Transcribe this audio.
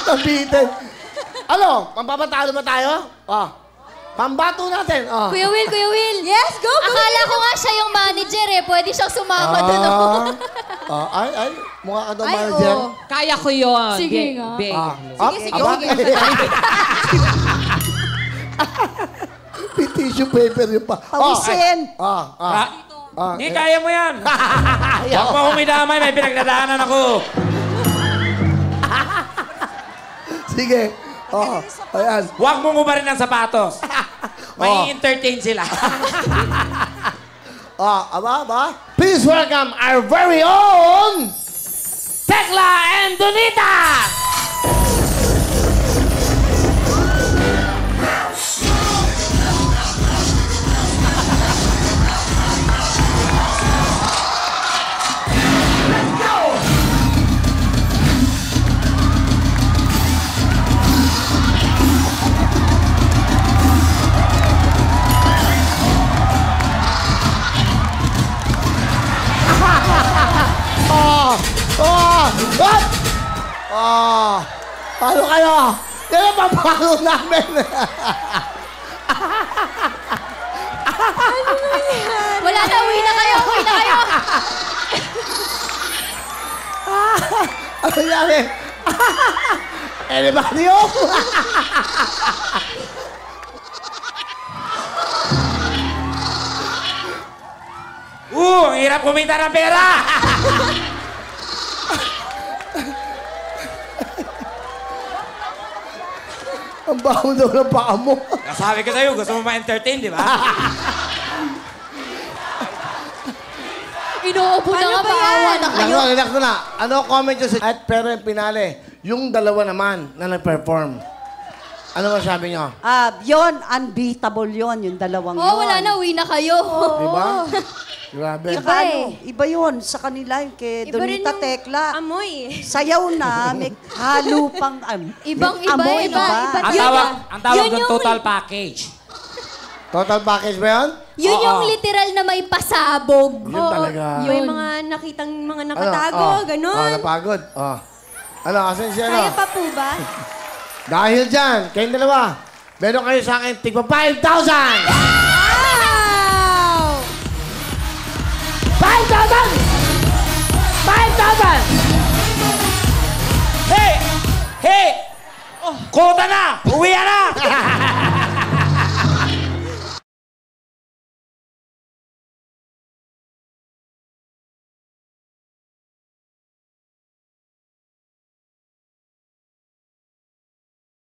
Nabitin. Ano? Pampapatalo ba tayo? Oh. Pambato natin. Oh. Kuya Will. Yes, go! Akala ko nga siya yung manager eh. Pwede siyang sumama doon. Ay. Mukha ka daw manager. Kaya ko yun. Sige nga. Sige. May tissue paper yun pa. Pawisin. Hindi, kaya mo yan. Huwag mo humidamay, may pinagdadaanan ako. Sige. Ayan. Huwag mong umarin ng sapatos. May entertain sila. Aba. Please welcome our very own Tekla and Donita! Paano kayo? Kaya papalo namin. Wala na, uwi na kayo. Ano nangyari? Anybody home? Ang hirap kumita ng pera. Ang baho daw ng paa mo. Sabi ko sa'yo, gusto mo ma-entertain, di ba? Inuubo na nga, maawa na kayo. Relax na. Ano comment nyo sa... At pero yung pinali, yung dalawa naman na nag-perform. Ano masabi nyo? Yun, unbeatable yun, yung dalawang yun. Wala na, uwi na kayo. Diba? Grabe. Iba yun sa kanila, yung kay Iba rin Donita yung Tekla. amoy. Sayaw na, may halo pang Ibang-iba, amoy, iba. Ang tawag doon, total package. Total package ba yun? Yun yung literal na may pasabog. Yun talaga. May mga nakitang mga nakatago, ganon. Napagod. Ano, asan siya, Kaya pa po ba? Dahil dyan, kayong dalawa, meron kayo sa akin, tigpa 5,000! Wow! 5,000! 5,000! Hey! Kota na! Uwi na!